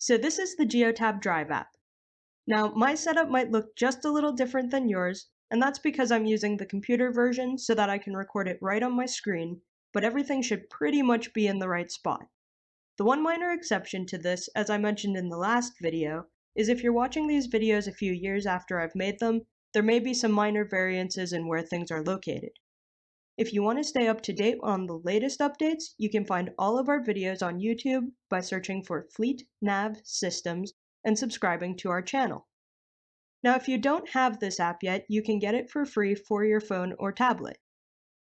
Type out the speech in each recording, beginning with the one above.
So this is the GeoTab Drive app. Now, my setup might look just a little different than yours, and that's because I'm using the computer version so that I can record it right on my screen, but everything should pretty much be in the right spot. The one minor exception to this, as I mentioned in the last video, is if you're watching these videos a few years after I've made them, there may be some minor variances in where things are located. If you want to stay up to date on the latest updates, you can find all of our videos on YouTube by searching for Fleet Nav Systems and subscribing to our channel. Now, if you don't have this app yet, you can get it for free for your phone or tablet.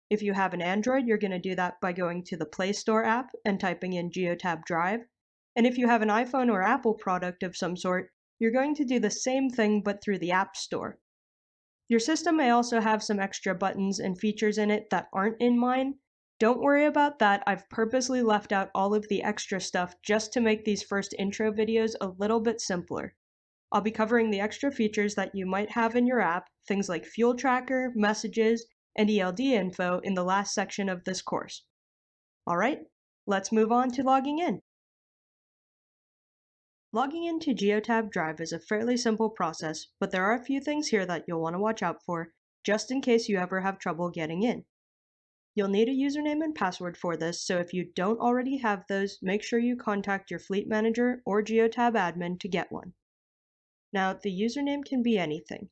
If you have an Android, you're going to do that by going to the Play Store app and typing in GeoTab Drive. And if you have an iPhone or Apple product of some sort, you're going to do the same thing but through the App Store. Your system may also have some extra buttons and features in it that aren't in mine. Don't worry about that, I've purposely left out all of the extra stuff just to make these first intro videos a little bit simpler. I'll be covering the extra features that you might have in your app, things like fuel tracker, messages, and ELD info in the last section of this course. Alright, let's move on to logging in. Logging into GeoTab Drive is a fairly simple process, but there are a few things here that you'll want to watch out for, just in case you ever have trouble getting in. You'll need a username and password for this, so if you don't already have those, make sure you contact your Fleet Manager or GeoTab admin to get one. Now, the username can be anything.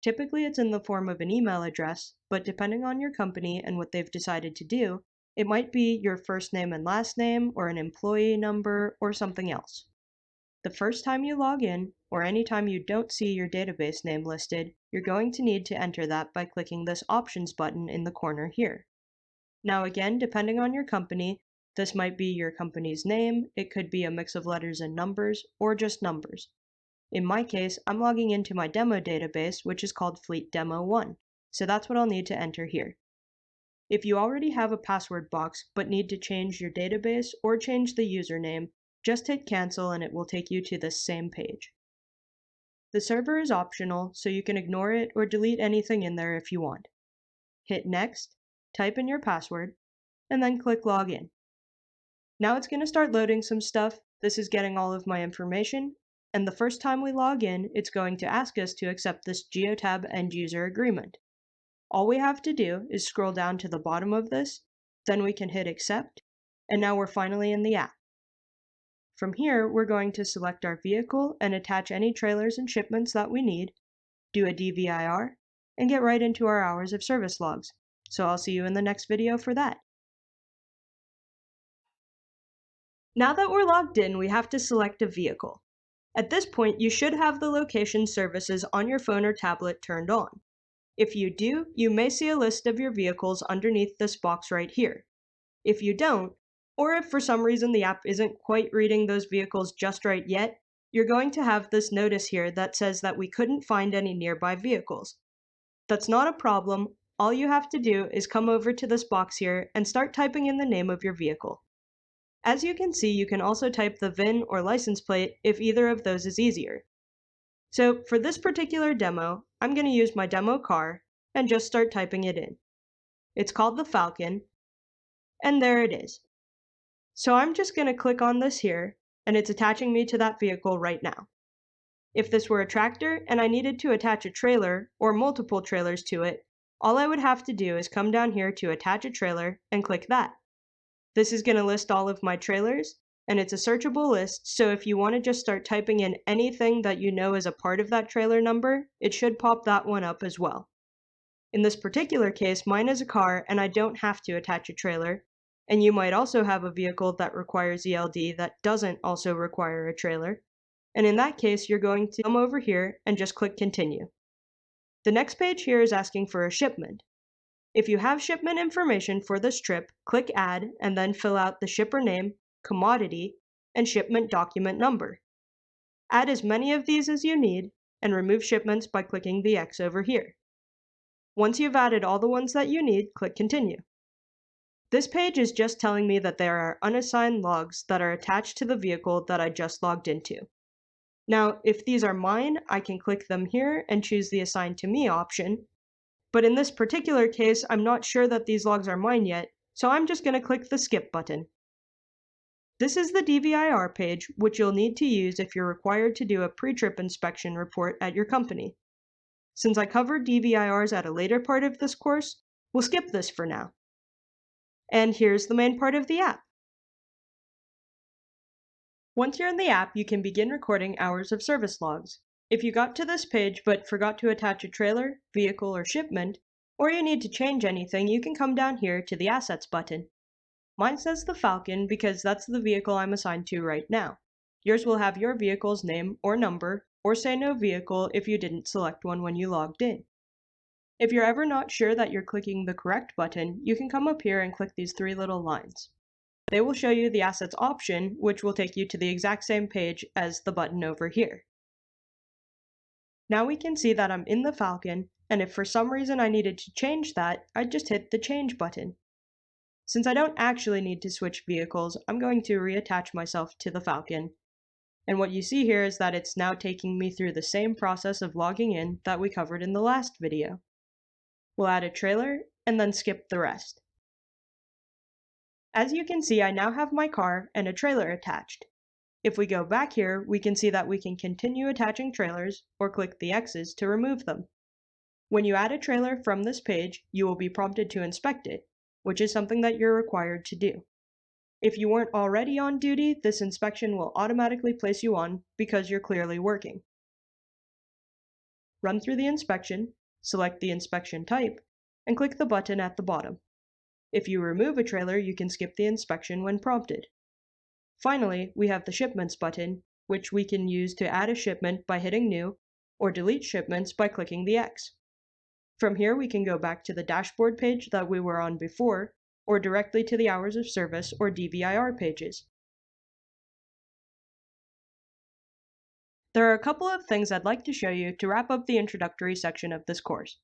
Typically it's in the form of an email address, but depending on your company and what they've decided to do, it might be your first name and last name, or an employee number, or something else. The first time you log in, or any time you don't see your database name listed, you're going to need to enter that by clicking this Options button in the corner here. Now again, depending on your company, this might be your company's name, it could be a mix of letters and numbers, or just numbers. In my case, I'm logging into my demo database, which is called Fleet Demo 1, so that's what I'll need to enter here. If you already have a password box but need to change your database or change the username, just hit cancel and it will take you to this same page. The server is optional, so you can ignore it or delete anything in there if you want. Hit next, type in your password, and then click login. Now it's going to start loading some stuff. This is getting all of my information, and the first time we log in, it's going to ask us to accept this GeoTab end user agreement. All we have to do is scroll down to the bottom of this, then we can hit accept, and now we're finally in the app. From here, we're going to select our vehicle and attach any trailers and shipments that we need, do a DVIR, and get right into our hours of service logs. So I'll see you in the next video for that. Now that we're logged in, we have to select a vehicle. At this point, you should have the location services on your phone or tablet turned on. If you do, you may see a list of your vehicles underneath this box right here. If you don't, or if for some reason the app isn't quite reading those vehicles just right yet, you're going to have this notice here that says that we couldn't find any nearby vehicles. That's not a problem. All you have to do is come over to this box here and start typing in the name of your vehicle. As you can see, you can also type the VIN or license plate if either of those is easier. So for this particular demo, I'm going to use my demo car and just start typing it in. It's called the Falcon, and there it is. So I'm just going to click on this here, and it's attaching me to that vehicle right now. If this were a tractor and I needed to attach a trailer or multiple trailers to it, all I would have to do is come down here to attach a trailer and click that. This is going to list all of my trailers, and it's a searchable list, so if you want to just start typing in anything that you know is a part of that trailer number, it should pop that one up as well. In this particular case, mine is a car and I don't have to attach a trailer, and you might also have a vehicle that requires ELD that doesn't also require a trailer, and in that case, you're going to come over here and just click continue. The next page here is asking for a shipment. If you have shipment information for this trip, click add and then fill out the shipper name, commodity, and shipment document number. Add as many of these as you need, and remove shipments by clicking the X over here. Once you've added all the ones that you need, click continue. This page is just telling me that there are unassigned logs that are attached to the vehicle that I just logged into. Now, if these are mine, I can click them here and choose the Assign to Me option, but in this particular case, I'm not sure that these logs are mine yet, so I'm just going to click the Skip button. This is the DVIR page, which you'll need to use if you're required to do a pre-trip inspection report at your company. Since I covered DVIRs at a later part of this course, we'll skip this for now. And here's the main part of the app. Once you're in the app, you can begin recording hours of service logs. If you got to this page but forgot to attach a trailer, vehicle, or shipment, or you need to change anything, you can come down here to the Assets button. Mine says the Falcon because that's the vehicle I'm assigned to right now. Yours will have your vehicle's name or number, or say no vehicle if you didn't select one when you logged in. If you're ever not sure that you're clicking the correct button, you can come up here and click these three little lines. They will show you the Assets option, which will take you to the exact same page as the button over here. Now we can see that I'm in the Falcon, and if for some reason I needed to change that, I'd just hit the Change button. Since I don't actually need to switch vehicles, I'm going to reattach myself to the Falcon. And what you see here is that it's now taking me through the same process of logging in that we covered in the last video. We'll add a trailer, and then skip the rest. As you can see, I now have my car and a trailer attached. If we go back here, we can see that we can continue attaching trailers, or click the X's to remove them. When you add a trailer from this page, you will be prompted to inspect it, which is something that you're required to do. If you weren't already on duty, this inspection will automatically place you on because you're clearly working. Run through the inspection, select the inspection type, and click the button at the bottom. If you remove a trailer, you can skip the inspection when prompted. Finally, we have the Shipments button, which we can use to add a shipment by hitting New, or delete shipments by clicking the X. From here, we can go back to the dashboard page that we were on before, or directly to the Hours of Service or DVIR pages. There are a couple of things I'd like to show you to wrap up the introductory section of this course.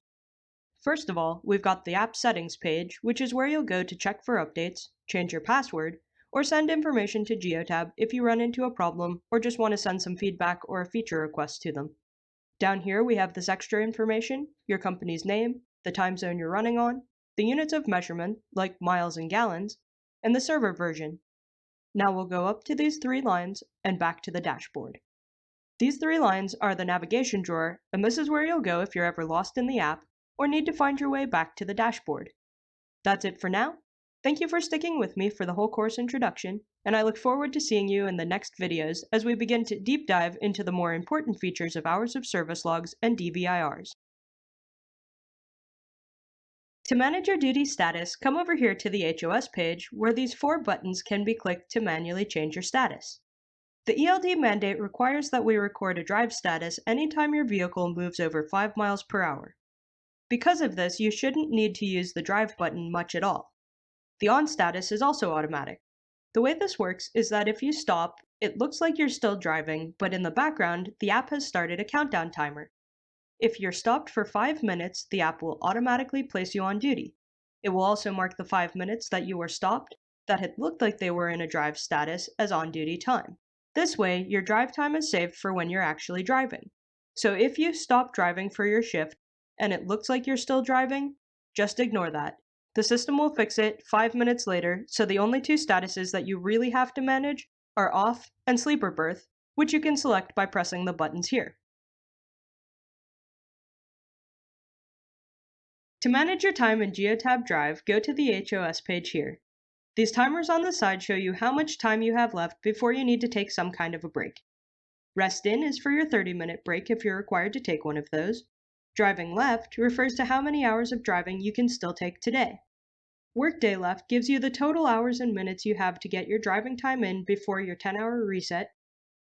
First of all, we've got the App Settings page, which is where you'll go to check for updates, change your password, or send information to Geotab if you run into a problem or just want to send some feedback or a feature request to them. Down here we have this extra information, your company's name, the time zone you're running on, the units of measurement, like miles and gallons, and the server version. Now we'll go up to these three lines and back to the dashboard. These three lines are the navigation drawer, and this is where you'll go if you're ever lost in the app or need to find your way back to the dashboard. That's it for now. Thank you for sticking with me for the whole course introduction, and I look forward to seeing you in the next videos as we begin to deep dive into the more important features of Hours of Service logs and DVIRs. To manage your duty status, come over here to the HOS page where these four buttons can be clicked to manually change your status. The ELD mandate requires that we record a drive status anytime your vehicle moves over 5 miles per hour. Because of this, you shouldn't need to use the drive button much at all. The on status is also automatic. The way this works is that if you stop, it looks like you're still driving, but in the background, the app has started a countdown timer. If you're stopped for 5 minutes, the app will automatically place you on duty. It will also mark the 5 minutes that you were stopped that had looked like they were in a drive status as on-duty time. This way, your drive time is saved for when you're actually driving. So if you stop driving for your shift and it looks like you're still driving, just ignore that. The system will fix it 5 minutes later, so the only two statuses that you really have to manage are off and sleeper berth, which you can select by pressing the buttons here. To manage your time in Geotab Drive, go to the HOS page here. These timers on the side show you how much time you have left before you need to take some kind of a break. Rest in is for your 30-minute break if you're required to take one of those. Driving left refers to how many hours of driving you can still take today. Workday left gives you the total hours and minutes you have to get your driving time in before your 10-hour reset,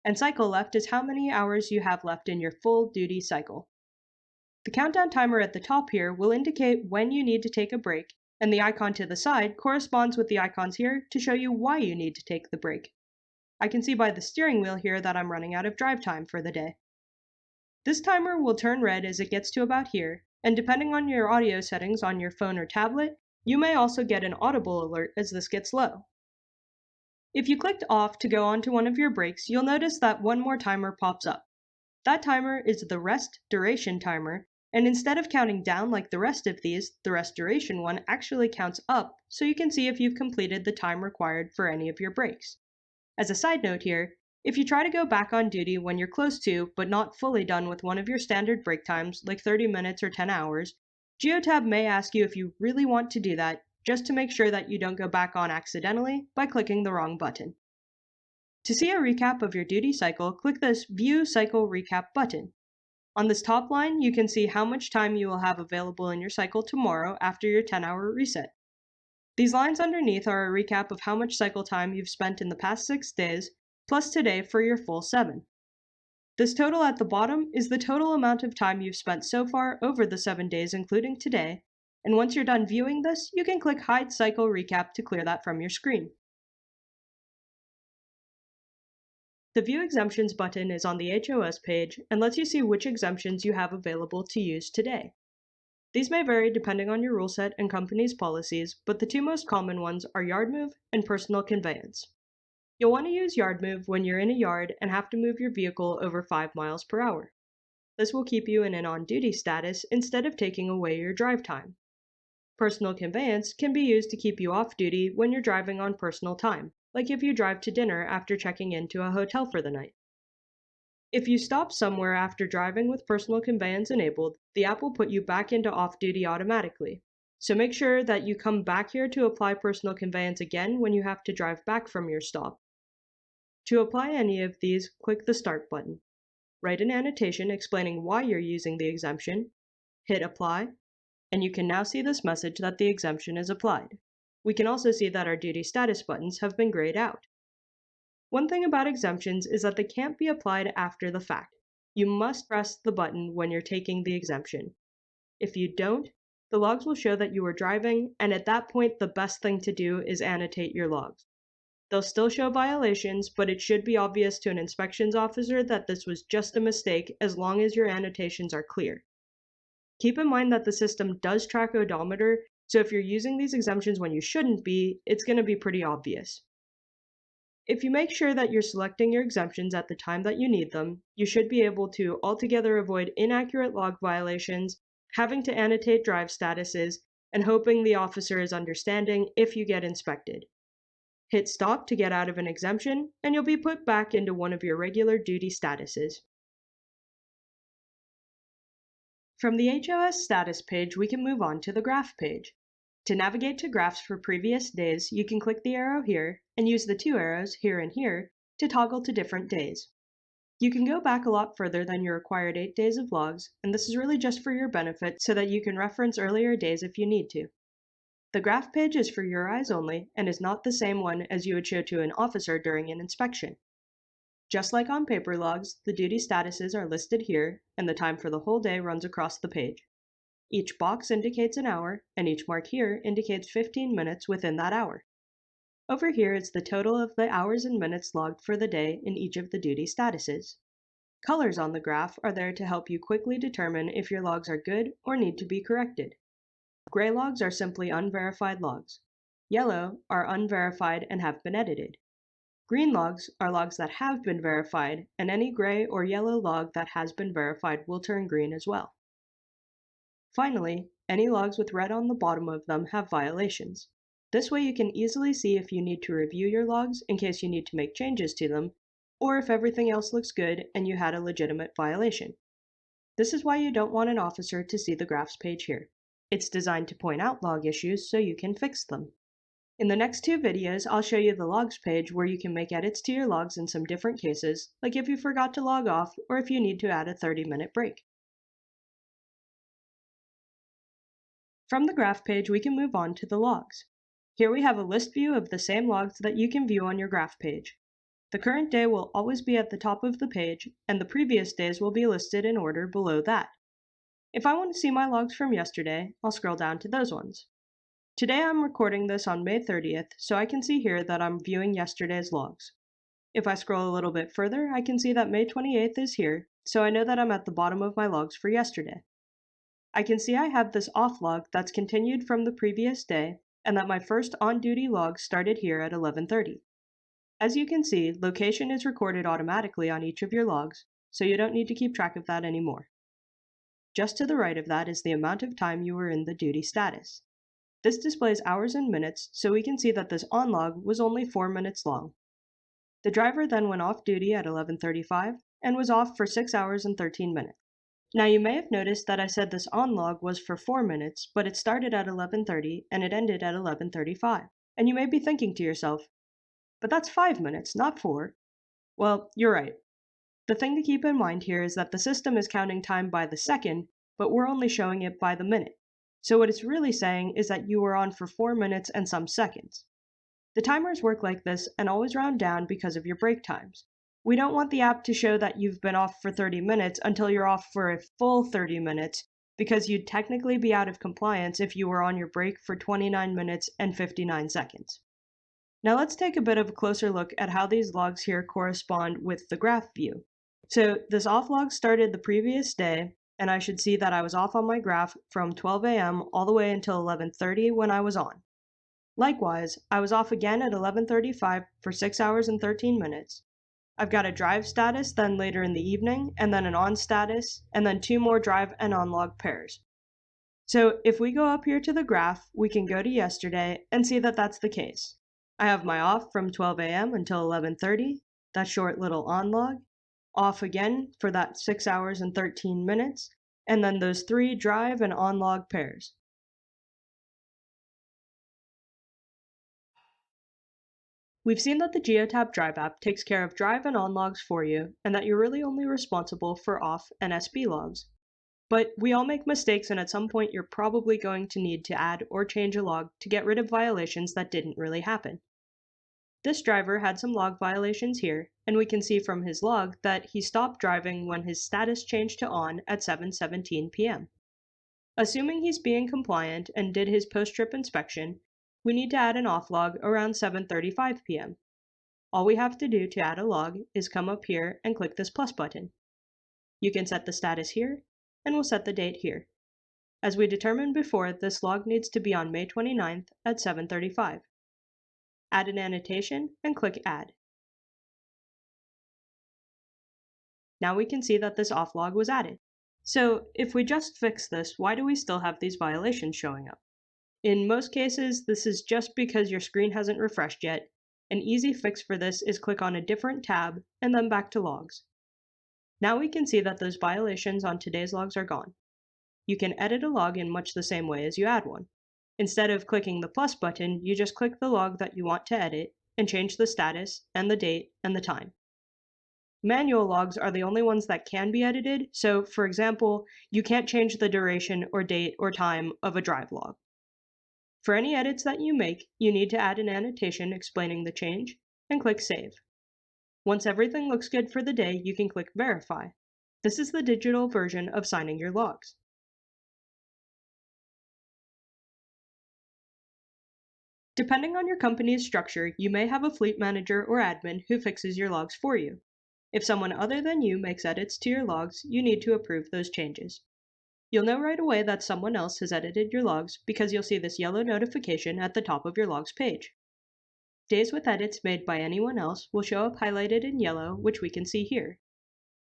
and cycle left is how many hours you have left in your full duty cycle. The countdown timer at the top here will indicate when you need to take a break, and the icon to the side corresponds with the icons here to show you why you need to take the break. I can see by the steering wheel here that I'm running out of drive time for the day. This timer will turn red as it gets to about here, and depending on your audio settings on your phone or tablet, you may also get an audible alert as this gets low. If you clicked off to go onto one of your breaks, you'll notice that one more timer pops up. That timer is the rest duration timer, and instead of counting down like the rest of these, the rest duration one actually counts up so you can see if you've completed the time required for any of your breaks. As a side note here, if you try to go back on duty when you're close to, but not fully done with one of your standard break times, like 30 minutes or 10 hours, Geotab may ask you if you really want to do that, just to make sure that you don't go back on accidentally by clicking the wrong button. To see a recap of your duty cycle, click this View Cycle Recap button. On this top line, you can see how much time you will have available in your cycle tomorrow after your 10-hour reset. These lines underneath are a recap of how much cycle time you've spent in the past 6 days, plus today for your full 7. This total at the bottom is the total amount of time you've spent so far over the 7 days including today, and once you're done viewing this, you can click Hide Cycle Recap to clear that from your screen. The View Exemptions button is on the HOS page and lets you see which exemptions you have available to use today. These may vary depending on your rule set and company's policies, but the two most common ones are yard move and personal conveyance. You'll want to use yard move when you're in a yard and have to move your vehicle over 5 miles per hour. This will keep you in an on-duty status instead of taking away your drive time. Personal conveyance can be used to keep you off duty when you're driving on personal time, like if you drive to dinner after checking into a hotel for the night. If you stop somewhere after driving with personal conveyance enabled, the app will put you back into off-duty automatically. So make sure that you come back here to apply personal conveyance again when you have to drive back from your stop. To apply any of these, click the Start button. Write an annotation explaining why you're using the exemption, hit Apply, and you can now see this message that the exemption is applied. We can also see that our duty status buttons have been grayed out. One thing about exemptions is that they can't be applied after the fact. You must press the button when you're taking the exemption. If you don't, the logs will show that you were driving, and at that point the best thing to do is annotate your logs. They'll still show violations, but it should be obvious to an inspections officer that this was just a mistake as long as your annotations are clear. Keep in mind that the system does track odometer, so if you're using these exemptions when you shouldn't be, it's going to be pretty obvious. If you make sure that you're selecting your exemptions at the time that you need them, you should be able to altogether avoid inaccurate log violations, having to annotate drive statuses, and hoping the officer is understanding if you get inspected. Hit Stop to get out of an exemption, and you'll be put back into one of your regular duty statuses. From the HOS status page, we can move on to the graph page. To navigate to graphs for previous days, you can click the arrow here and use the 2 arrows here and here to toggle to different days. You can go back a lot further than your required 8 days of logs, and this is really just for your benefit so that you can reference earlier days if you need to. The graph page is for your eyes only and is not the same one as you would show to an officer during an inspection. Just like on paper logs, the duty statuses are listed here, and the time for the whole day runs across the page. Each box indicates an hour, and each mark here indicates 15 minutes within that hour. Over here is the total of the hours and minutes logged for the day in each of the duty statuses. Colors on the graph are there to help you quickly determine if your logs are good or need to be corrected. Gray logs are simply unverified logs. Yellow are unverified and have been edited. Green logs are logs that have been verified, and any gray or yellow log that has been verified will turn green as well. Finally, any logs with red on the bottom of them have violations. This way you can easily see if you need to review your logs in case you need to make changes to them, or if everything else looks good and you had a legitimate violation. This is why you don't want an officer to see the graphs page here. It's designed to point out log issues so you can fix them. In the next 2 videos, I'll show you the logs page where you can make edits to your logs in some different cases, like if you forgot to log off or if you need to add a 30-minute break. From the graph page, we can move on to the logs. Here we have a list view of the same logs that you can view on your graph page. The current day will always be at the top of the page, and the previous days will be listed in order below that. If I want to see my logs from yesterday, I'll scroll down to those ones. Today I'm recording this on May 30th, so I can see here that I'm viewing yesterday's logs. If I scroll a little bit further, I can see that May 28th is here, so I know that I'm at the bottom of my logs for yesterday. I can see I have this off log that's continued from the previous day, and that my first on-duty log started here at 11:30. As you can see, location is recorded automatically on each of your logs, so you don't need to keep track of that anymore. Just to the right of that is the amount of time you were in the duty status. This displays hours and minutes, so we can see that this on log was only 4 minutes long. The driver then went off duty at 11:35 and was off for 6 hours and 13 minutes. Now you may have noticed that I said this on log was for 4 minutes, but it started at 11:30 and it ended at 11:35. And you may be thinking to yourself, but that's 5 minutes, not 4. Well, you're right. The thing to keep in mind here is that the system is counting time by the second, but we're only showing it by the minute. So what it's really saying is that you were on for 4 minutes and some seconds. The timers work like this and always round down because of your break times. We don't want the app to show that you've been off for 30 minutes until you're off for a full 30 minutes, because you'd technically be out of compliance if you were on your break for 29 minutes and 59 seconds. Now let's take a bit of a closer look at how these logs here correspond with the graph view. So this off log started the previous day, and I should see that I was off on my graph from 12 a.m. all the way until 11:30 when I was on. Likewise, I was off again at 11:35 for 6 hours and 13 minutes. I've got a drive status then later in the evening, and then an on status, and then 2 more drive and on log pairs. So if we go up here to the graph, we can go to yesterday and see that that's the case. I have my off from 12 a.m. until 11:30, that short little on log, off again for that 6 hours and 13 minutes, and then those 3 drive and on log pairs. We've seen that the GeoTab Drive app takes care of drive and on logs for you, and that you're really only responsible for off and SB logs. But we all make mistakes, and at some point you're probably going to need to add or change a log to get rid of violations that didn't really happen. This driver had some log violations here, and we can see from his log that he stopped driving when his status changed to on at 7:17 p.m. Assuming he's being compliant and did his post-trip inspection, we need to add an off log around 7:35 p.m. All we have to do to add a log is come up here and click this plus button. You can set the status here, and we'll set the date here. As we determined before, this log needs to be on May 29th at 7:35. Add an annotation and click Add. Now we can see that this off log was added. So if we just fix this, why do we still have these violations showing up? In most cases, this is just because your screen hasn't refreshed yet. An easy fix for this is click on a different tab and then back to logs. Now we can see that those violations on today's logs are gone. You can edit a log in much the same way as you add one. Instead of clicking the plus button, you just click the log that you want to edit and change the status and the date and the time. Manual logs are the only ones that can be edited, so for example, you can't change the duration or date or time of a drive log. For any edits that you make, you need to add an annotation explaining the change and click Save. Once everything looks good for the day, you can click Verify. This is the digital version of signing your logs. Depending on your company's structure, you may have a fleet manager or admin who fixes your logs for you. If someone other than you makes edits to your logs, you need to approve those changes. You'll know right away that someone else has edited your logs because you'll see this yellow notification at the top of your logs page. Days with edits made by anyone else will show up highlighted in yellow, which we can see here.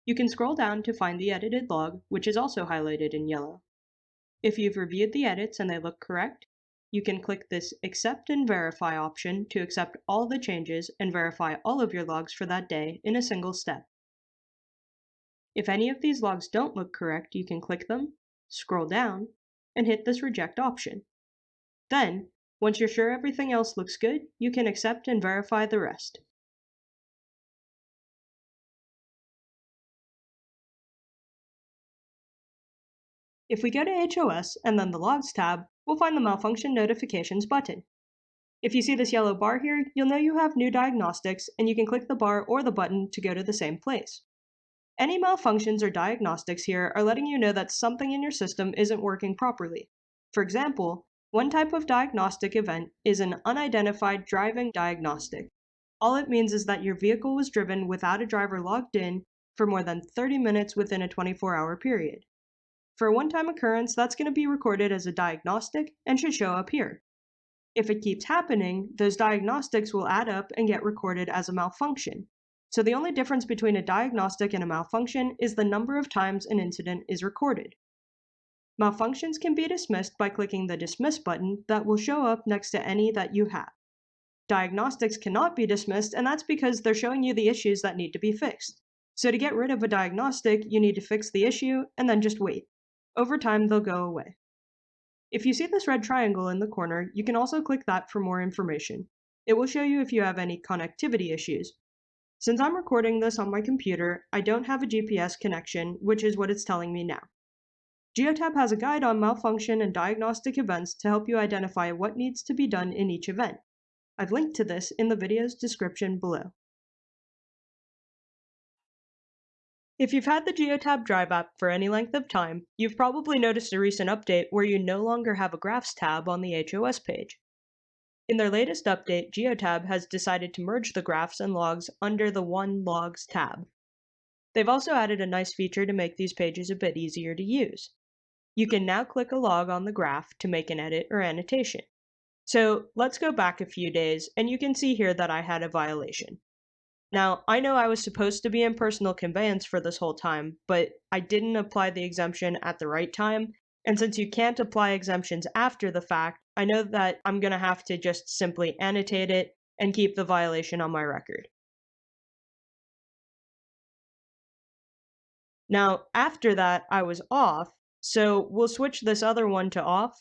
You can scroll down to find the edited log, which is also highlighted in yellow. If you've reviewed the edits and they look correct, you can click this Accept and Verify option to accept all the changes and verify all of your logs for that day in a single step. If any of these logs don't look correct, you can click them, scroll down, and hit this Reject option. Then, once you're sure everything else looks good, you can accept and verify the rest. If we go to HOS and then the Logs tab, we'll find the Malfunction Notifications button. If you see this yellow bar here, you'll know you have new diagnostics, and you can click the bar or the button to go to the same place. Any malfunctions or diagnostics here are letting you know that something in your system isn't working properly. For example, one type of diagnostic event is an unidentified driving diagnostic. All it means is that your vehicle was driven without a driver logged in for more than 30 minutes within a 24-hour period. For a one-time occurrence, that's going to be recorded as a diagnostic and should show up here. If it keeps happening, those diagnostics will add up and get recorded as a malfunction. So the only difference between a diagnostic and a malfunction is the number of times an incident is recorded. Malfunctions can be dismissed by clicking the Dismiss button that will show up next to any that you have. Diagnostics cannot be dismissed, and that's because they're showing you the issues that need to be fixed. So to get rid of a diagnostic, you need to fix the issue and then just wait. Over time, they'll go away. If you see this red triangle in the corner, you can also click that for more information. It will show you if you have any connectivity issues. Since I'm recording this on my computer, I don't have a GPS connection, which is what it's telling me now. Geotab has a guide on malfunction and diagnostic events to help you identify what needs to be done in each event. I've linked to this in the video's description below. If you've had the Geotab Drive app for any length of time, you've probably noticed a recent update where you no longer have a Graphs tab on the HOS page. In their latest update, Geotab has decided to merge the graphs and logs under the One Logs tab. They've also added a nice feature to make these pages a bit easier to use. You can now click a log on the graph to make an edit or annotation. So let's go back a few days, and you can see here that I had a violation. Now, I know I was supposed to be in personal conveyance for this whole time, but I didn't apply the exemption at the right time, and since you can't apply exemptions after the fact, I know that I'm going to have to just simply annotate it and keep the violation on my record. Now, after that, I was off, so we'll switch this other one to off.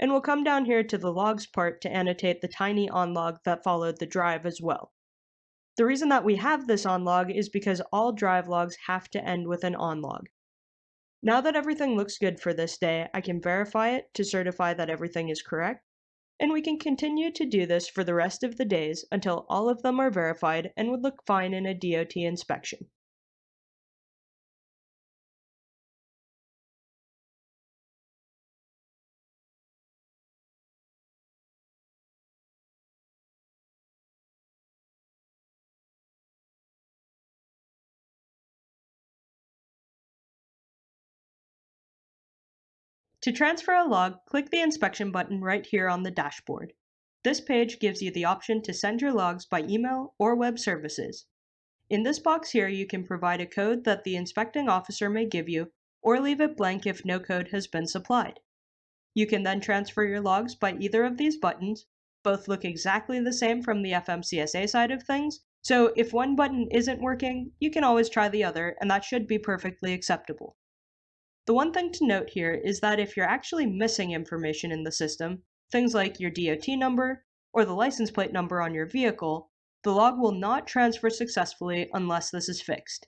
And we'll come down here to the logs part to annotate the tiny onlog that followed the drive as well. The reason that we have this onlog is because all drive logs have to end with an onlog. Now that everything looks good for this day, I can verify it to certify that everything is correct, and we can continue to do this for the rest of the days until all of them are verified and would look fine in a DOT inspection. To transfer a log, click the inspection button right here on the dashboard. This page gives you the option to send your logs by email or web services. In this box here, you can provide a code that the inspecting officer may give you, or leave it blank if no code has been supplied. You can then transfer your logs by either of these buttons. Both look exactly the same from the FMCSA side of things, so if one button isn't working, you can always try the other, and that should be perfectly acceptable. The one thing to note here is that if you're actually missing information in the system, things like your DOT number or the license plate number on your vehicle, the log will not transfer successfully unless this is fixed.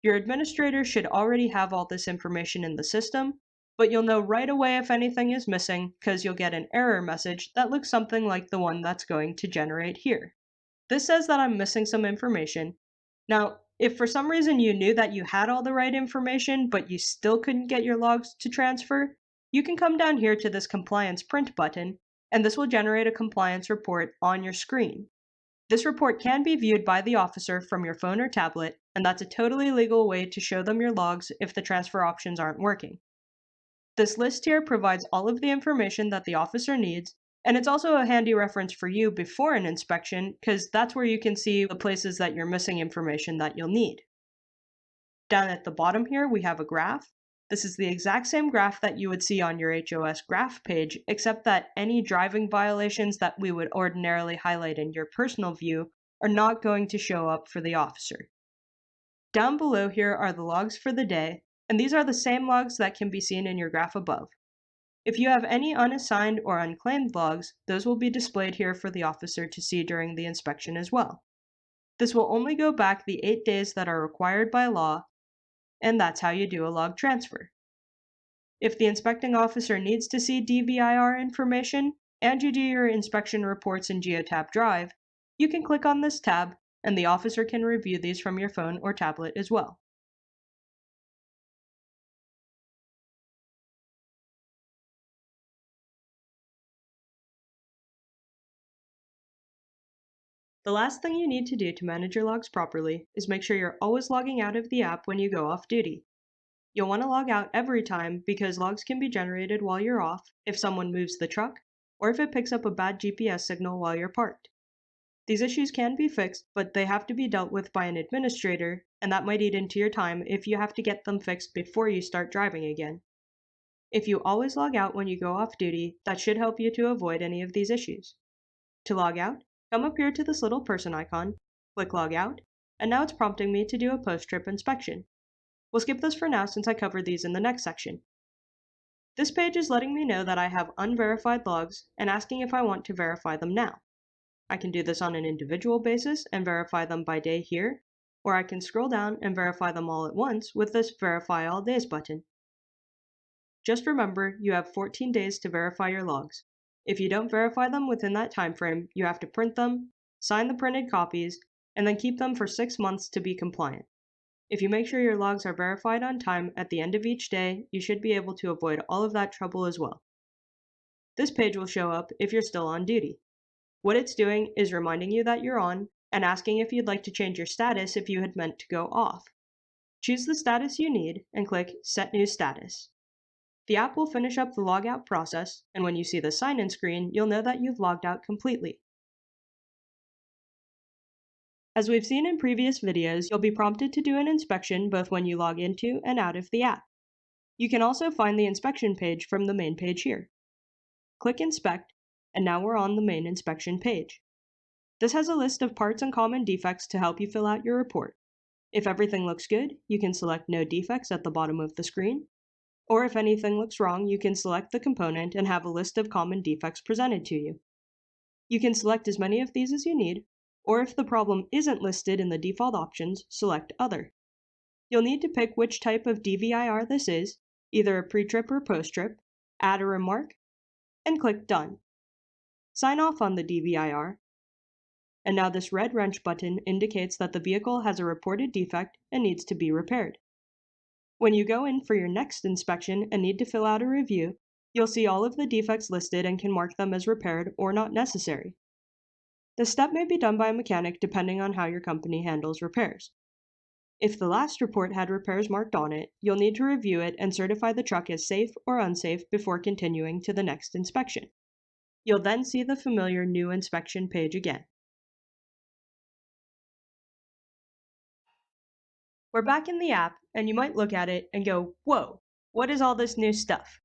Your administrator should already have all this information in the system, but you'll know right away if anything is missing because you'll get an error message that looks something like the one that's going to generate here. This says that I'm missing some information. Now, if for some reason you knew that you had all the right information, but you still couldn't get your logs to transfer, you can come down here to this Compliance Print button, and this will generate a compliance report on your screen. This report can be viewed by the officer from your phone or tablet, and that's a totally legal way to show them your logs if the transfer options aren't working. This list here provides all of the information that the officer needs, and it's also a handy reference for you before an inspection, because that's where you can see the places that you're missing information that you'll need. Down at the bottom here, we have a graph. This is the exact same graph that you would see on your HOS graph page, except that any driving violations that we would ordinarily highlight in your personal view are not going to show up for the officer. Down below here are the logs for the day, and these are the same logs that can be seen in your graph above. If you have any unassigned or unclaimed logs, those will be displayed here for the officer to see during the inspection as well. This will only go back the 8 days that are required by law, and that's how you do a log transfer. If the inspecting officer needs to see DVIR information, and you do your inspection reports in Geotab Drive, you can click on this tab, and the officer can review these from your phone or tablet as well. The last thing you need to do to manage your logs properly is make sure you're always logging out of the app when you go off duty. You'll want to log out every time because logs can be generated while you're off if someone moves the truck, or if it picks up a bad GPS signal while you're parked. These issues can be fixed, but they have to be dealt with by an administrator, and that might eat into your time if you have to get them fixed before you start driving again. If you always log out when you go off duty, that should help you to avoid any of these issues. To log out, come up here to this little person icon, click Log Out, and now it's prompting me to do a post-trip inspection. We'll skip this for now since I covered these in the next section. This page is letting me know that I have unverified logs and asking if I want to verify them now. I can do this on an individual basis and verify them by day here, or I can scroll down and verify them all at once with this Verify All Days button. Just remember, you have 14 days to verify your logs. If you don't verify them within that time frame, you have to print them, sign the printed copies, and then keep them for 6 months to be compliant. If you make sure your logs are verified on time at the end of each day, you should be able to avoid all of that trouble as well. This page will show up if you're still on duty. What it's doing is reminding you that you're on and asking if you'd like to change your status if you had meant to go off. Choose the status you need and click Set New Status. The app will finish up the logout process, and when you see the sign-in screen, you'll know that you've logged out completely. As we've seen in previous videos, you'll be prompted to do an inspection both when you log into and out of the app. You can also find the inspection page from the main page here. Click Inspect, and now we're on the main inspection page. This has a list of parts and common defects to help you fill out your report. If everything looks good, you can select No Defects at the bottom of the screen, or if anything looks wrong, you can select the component and have a list of common defects presented to you. You can select as many of these as you need, or if the problem isn't listed in the default options, select Other. You'll need to pick which type of DVIR this is, either a pre-trip or post-trip, add a remark, and click Done. Sign off on the DVIR, and now this red wrench button indicates that the vehicle has a reported defect and needs to be repaired. When you go in for your next inspection and need to fill out a review, you'll see all of the defects listed and can mark them as repaired or not necessary. This step may be done by a mechanic depending on how your company handles repairs. If the last report had repairs marked on it, you'll need to review it and certify the truck as safe or unsafe before continuing to the next inspection. You'll then see the familiar New Inspection page again. We're back in the app, and you might look at it and go, whoa, what is all this new stuff?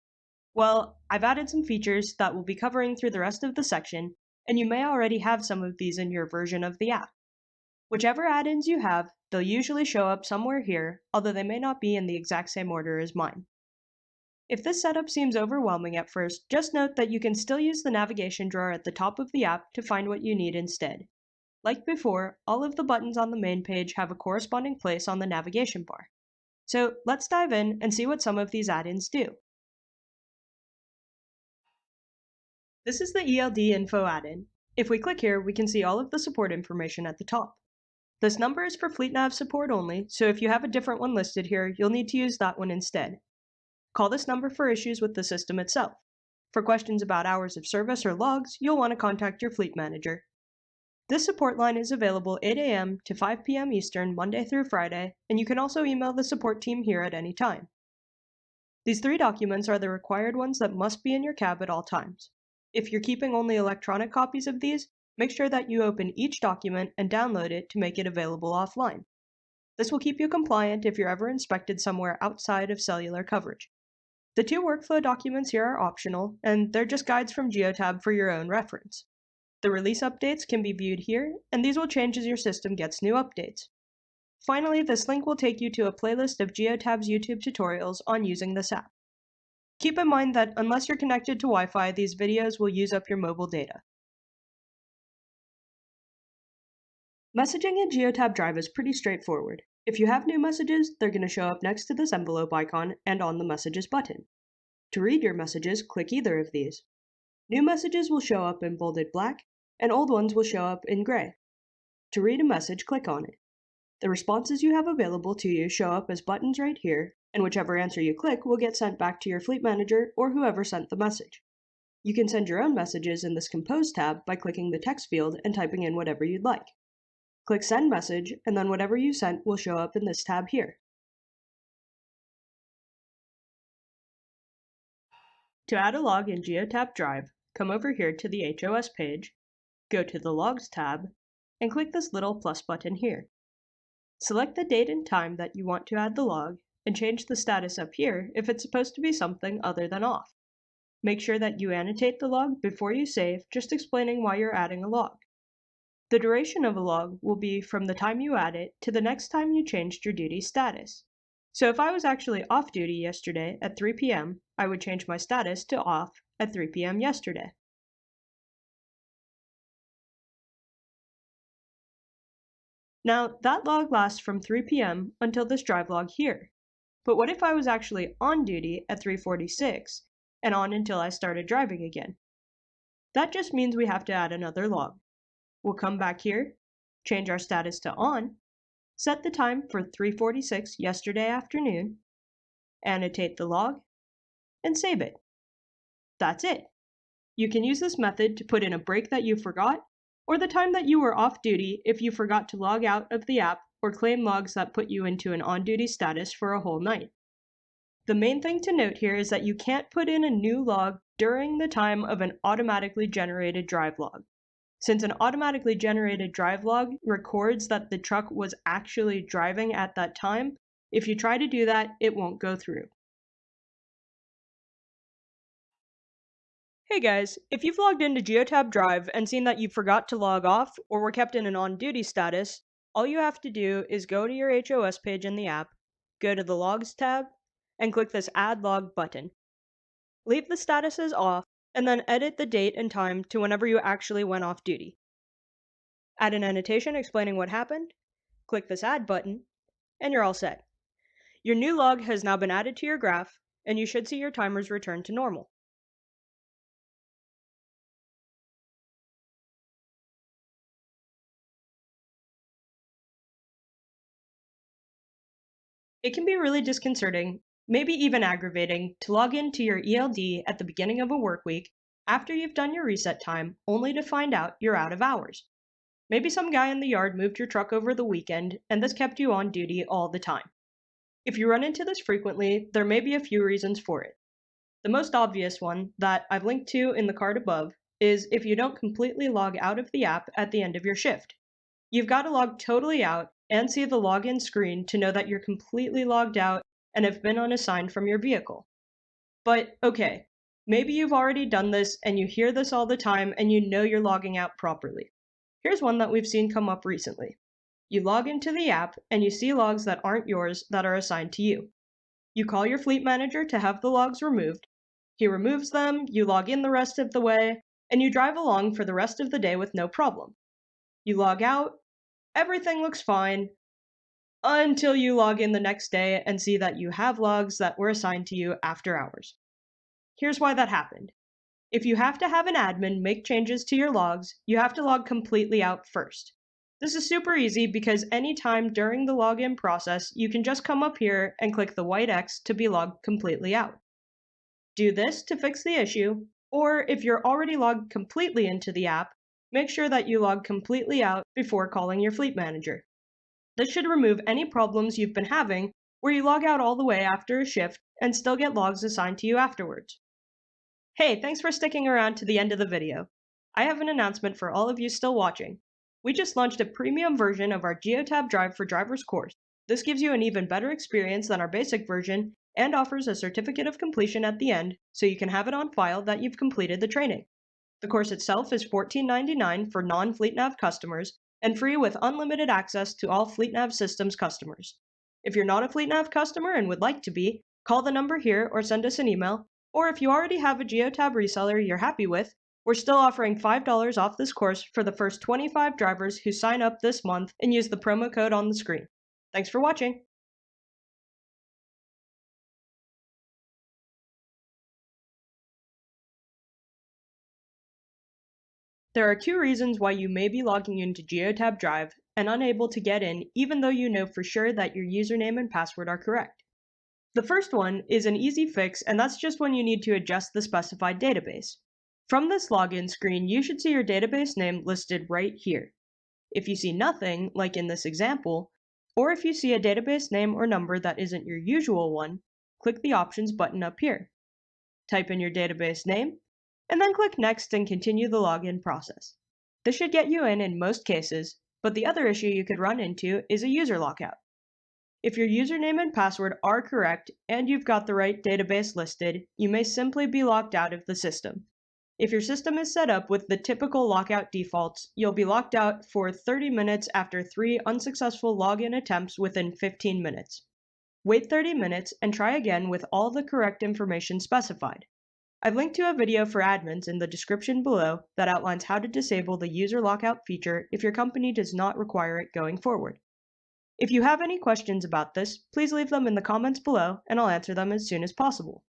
Well, I've added some features that we'll be covering through the rest of the section, and you may already have some of these in your version of the app. Whichever add-ins you have, they'll usually show up somewhere here, although they may not be in the exact same order as mine. If this setup seems overwhelming at first, just note that you can still use the navigation drawer at the top of the app to find what you need instead. Like before, all of the buttons on the main page have a corresponding place on the navigation bar. So let's dive in and see what some of these add-ins do. This is the ELD info add-in. If we click here, we can see all of the support information at the top. This number is for FleetNav support only, so if you have a different one listed here, you'll need to use that one instead. Call this number for issues with the system itself. For questions about hours of service or logs, you'll want to contact your fleet manager. This support line is available 8 a.m. to 5 p.m. Eastern, Monday through Friday, and you can also email the support team here at any time. These 3 documents are the required ones that must be in your cab at all times. If you're keeping only electronic copies of these, make sure that you open each document and download it to make it available offline. This will keep you compliant if you're ever inspected somewhere outside of cellular coverage. The 2 workflow documents here are optional, and they're just guides from Geotab for your own reference. The release updates can be viewed here, and these will change as your system gets new updates. Finally, this link will take you to a playlist of Geotab's YouTube tutorials on using this app. Keep in mind that unless you're connected to Wi-Fi, these videos will use up your mobile data. Messaging in Geotab Drive is pretty straightforward. If you have new messages, they're going to show up next to this envelope icon and on the Messages button. To read your messages, click either of these. New messages will show up in bolded black, and old ones will show up in gray. To read a message, click on it. The responses you have available to you show up as buttons right here, and whichever answer you click will get sent back to your fleet manager or whoever sent the message. You can send your own messages in this Compose tab by clicking the text field and typing in whatever you'd like. Click Send Message, and then whatever you sent will show up in this tab here. To add a log in Geotab Drive, come over here to the HOS page, go to the Logs tab, and click this little plus button here. Select the date and time that you want to add the log, and change the status up here if it's supposed to be something other than off. Make sure that you annotate the log before you save, just explaining why you're adding a log. The duration of a log will be from the time you add it to the next time you changed your duty status. So if I was actually off duty yesterday at 3 p.m., I would change my status to off at 3 p.m. yesterday. Now, that log lasts from 3 p.m. until this drive log here. But what if I was actually on duty at 3:46 and on until I started driving again? That just means we have to add another log. We'll come back here, change our status to on, set the time for 3:46 yesterday afternoon, annotate the log, and save it. That's it. You can use this method to put in a break that you forgot, or the time that you were off duty if you forgot to log out of the app or claim logs that put you into an on-duty status for a whole night. The main thing to note here is that you can't put in a new log during the time of an automatically generated drive log. Since an automatically generated drive log records that the truck was actually driving at that time, if you try to do that, it won't go through. Hey guys, if you've logged into Geotab Drive and seen that you forgot to log off or were kept in an on-duty status, all you have to do is go to your HOS page in the app, go to the Logs tab, and click this Add Log button. Leave the statuses off, and then edit the date and time to whenever you actually went off duty. Add an annotation explaining what happened, click this Add button, and you're all set. Your new log has now been added to your graph, and you should see your timers return to normal. It can be really disconcerting, maybe even aggravating, to log into your ELD at the beginning of a work week after you've done your reset time, only to find out you're out of hours. Maybe some guy in the yard moved your truck over the weekend, and this kept you on duty all the time. If you run into this frequently, there may be a few reasons for it. The most obvious one, that I've linked to in the card above, is if you don't completely log out of the app at the end of your shift. You've got to log totally out and see the login screen to know that you're completely logged out and have been unassigned from your vehicle. But okay, maybe you've already done this and you hear this all the time and you know you're logging out properly. Here's one that we've seen come up recently. You log into the app and you see logs that aren't yours that are assigned to you. You call your fleet manager to have the logs removed. He removes them, you log in the rest of the way, and you drive along for the rest of the day with no problem. You log out, everything looks fine, until you log in the next day and see that you have logs that were assigned to you after hours. Here's why that happened. If you have to have an admin make changes to your logs, you have to log completely out first. This is super easy because anytime during the login process, you can just come up here and click the white X to be logged completely out. Do this to fix the issue, or if you're already logged completely into the app, make sure that you log completely out before calling your fleet manager. This should remove any problems you've been having where you log out all the way after a shift and still get logs assigned to you afterwards. Hey, thanks for sticking around to the end of the video. I have an announcement for all of you still watching. We just launched a premium version of our Geotab Drive for Drivers course. This gives you an even better experience than our basic version and offers a certificate of completion at the end so you can have it on file that you've completed the training. The course itself is $14.99 for non-FleetNav customers and free with unlimited access to all FleetNav systems customers. If you're not a FleetNav customer and would like to be, call the number here or send us an email, or if you already have a Geotab reseller you're happy with, we're still offering $5 off this course for the first 25 drivers who sign up this month and use the promo code on the screen. Thanks for watching! There are two reasons why you may be logging into Geotab Drive and unable to get in even though you know for sure that your username and password are correct. The first one is an easy fix, and that's just when you need to adjust the specified database. From this login screen, you should see your database name listed right here. If you see nothing, like in this example, or if you see a database name or number that isn't your usual one, click the Options button up here. Type in your database name, and then click Next and continue the login process. This should get you in most cases, but the other issue you could run into is a user lockout. If your username and password are correct and you've got the right database listed, you may simply be locked out of the system. If your system is set up with the typical lockout defaults, you'll be locked out for 30 minutes after 3 unsuccessful login attempts within 15 minutes. Wait 30 minutes and try again with all the correct information specified. I've linked to a video for admins in the description below that outlines how to disable the user lockout feature if your company does not require it going forward. If you have any questions about this, please leave them in the comments below and I'll answer them as soon as possible.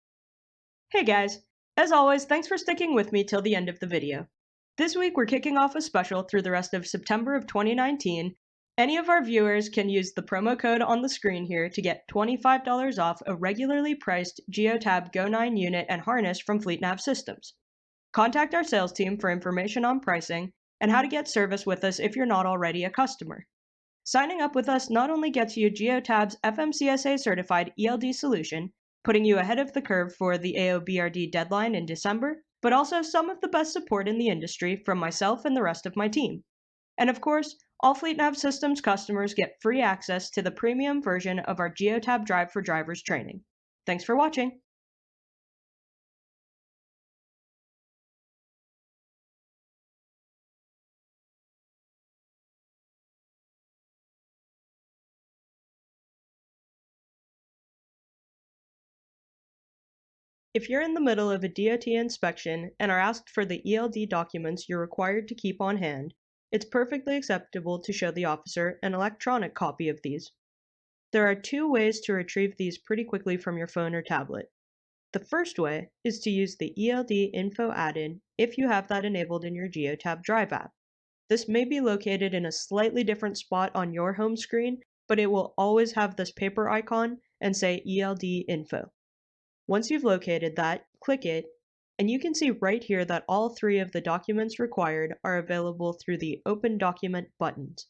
Hey guys! As always, thanks for sticking with me till the end of the video. This week we're kicking off a special through the rest of September of 2019. Any of our viewers can use the promo code on the screen here to get $25 off a regularly priced Geotab Go 9 unit and harness from FleetNav Systems. Contact our sales team for information on pricing and how to get service with us if you're not already a customer. Signing up with us not only gets you Geotab's FMCSA certified ELD solution, putting you ahead of the curve for the AOBRD deadline in December, but also some of the best support in the industry from myself and the rest of my team. And of course, all FleetNav Systems customers get free access to the premium version of our Geotab Drive for Drivers training. Thanks for watching! If you're in the middle of a DOT inspection and are asked for the ELD documents you're required to keep on hand, it's perfectly acceptable to show the officer an electronic copy of these. There are two ways to retrieve these pretty quickly from your phone or tablet. The first way is to use the ELD info add-in if you have that enabled in your Geotab Drive app. This may be located in a slightly different spot on your home screen, but it will always have this paper icon and say ELD info. Once you've located that, click it, and you can see right here that all three of the documents required are available through the Open Document buttons.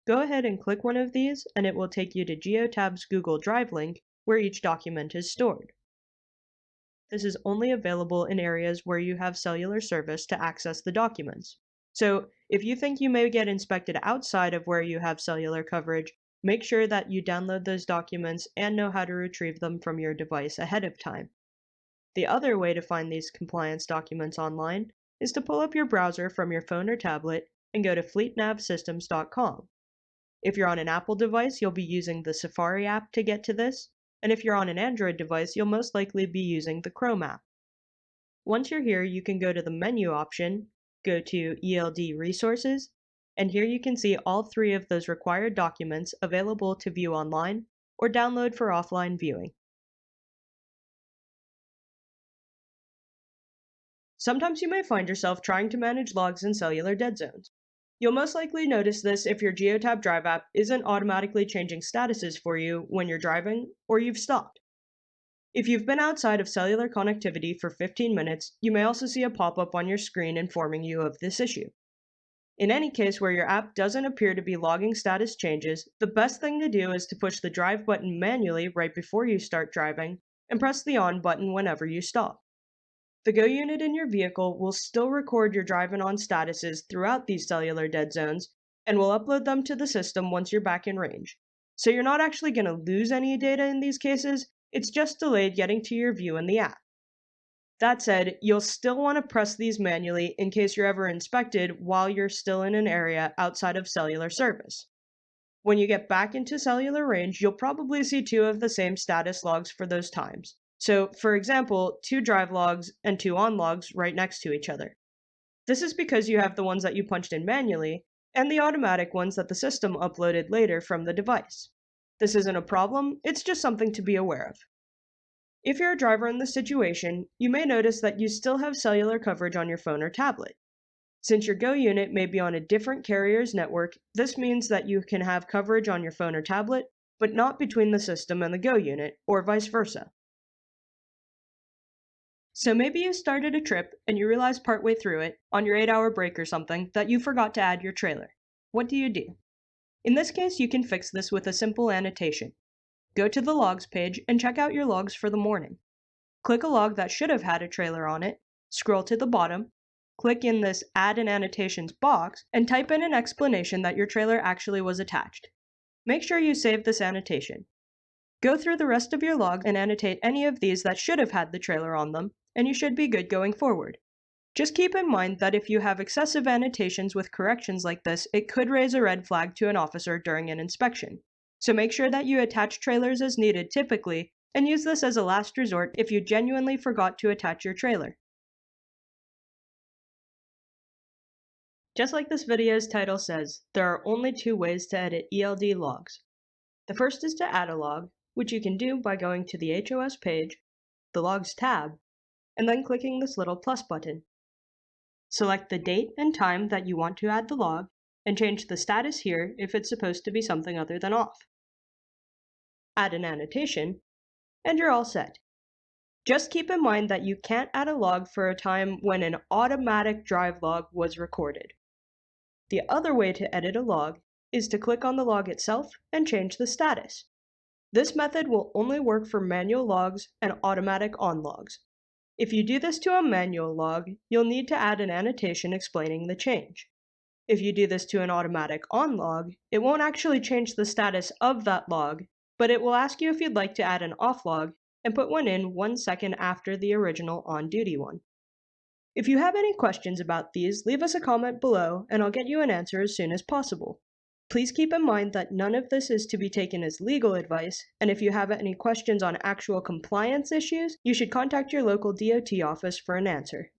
Go ahead and click one of these, and it will take you to Geotab's Google Drive link, where each document is stored. This is only available in areas where you have cellular service to access the documents. So, if you think you may get inspected outside of where you have cellular coverage, make sure that you download those documents and know how to retrieve them from your device ahead of time. The other way to find these compliance documents online is to pull up your browser from your phone or tablet and go to fleetnavsystems.com. If you're on an Apple device, you'll be using the Safari app to get to this, and if you're on an Android device, you'll most likely be using the Chrome app. Once you're here, you can go to the menu option, go to ELD Resources, and here you can see all three of those required documents available to view online or download for offline viewing. Sometimes you may find yourself trying to manage logs in cellular dead zones. You'll most likely notice this if your Geotab Drive app isn't automatically changing statuses for you when you're driving or you've stopped. If you've been outside of cellular connectivity for 15 minutes, you may also see a pop-up on your screen informing you of this issue. In any case where your app doesn't appear to be logging status changes, the best thing to do is to push the drive button manually right before you start driving and press the on button whenever you stop. The Go unit in your vehicle will still record your drive and on statuses throughout these cellular dead zones and will upload them to the system once you're back in range. So you're not actually going to lose any data in these cases, it's just delayed getting to your view in the app. That said, you'll still want to press these manually in case you're ever inspected while you're still in an area outside of cellular service. When you get back into cellular range, you'll probably see two of the same status logs for those times. So, for example, 2 drive logs and 2 on logs right next to each other. This is because you have the ones that you punched in manually and the automatic ones that the system uploaded later from the device. This isn't a problem, it's just something to be aware of. If you're a driver in this situation, you may notice that you still have cellular coverage on your phone or tablet. Since your Go unit may be on a different carrier's network, this means that you can have coverage on your phone or tablet, but not between the system and the Go unit, or vice versa. So maybe you started a trip and you realize partway through it, on your 8-hour break or something, that you forgot to add your trailer. What do you do? In this case, you can fix this with a simple annotation. Go to the logs page and check out your logs for the morning. Click a log that should have had a trailer on it, scroll to the bottom, click in this Add an Annotations box, and type in an explanation that your trailer actually was attached. Make sure you save this annotation. Go through the rest of your log and annotate any of these that should have had the trailer on them, and you should be good going forward. Just keep in mind that if you have excessive annotations with corrections like this, it could raise a red flag to an officer during an inspection. So make sure that you attach trailers as needed typically, and use this as a last resort if you genuinely forgot to attach your trailer. Just like this video's title says, there are only two ways to edit ELD logs. The first is to add a log, which you can do by going to the HOS page, the Logs tab, and then clicking this little plus button. Select the date and time that you want to add the log, and change the status here if it's supposed to be something other than off. Add an annotation, and you're all set. Just keep in mind that you can't add a log for a time when an automatic drive log was recorded. The other way to edit a log is to click on the log itself and change the status. This method will only work for manual logs and automatic on logs. If you do this to a manual log, you'll need to add an annotation explaining the change. If you do this to an automatic on log, it won't actually change the status of that log, but it will ask you if you'd like to add an off log and put one in 1 second after the original on-duty one. If you have any questions about these, leave us a comment below and I'll get you an answer as soon as possible. Please keep in mind that none of this is to be taken as legal advice, and if you have any questions on actual compliance issues, you should contact your local DOT office for an answer.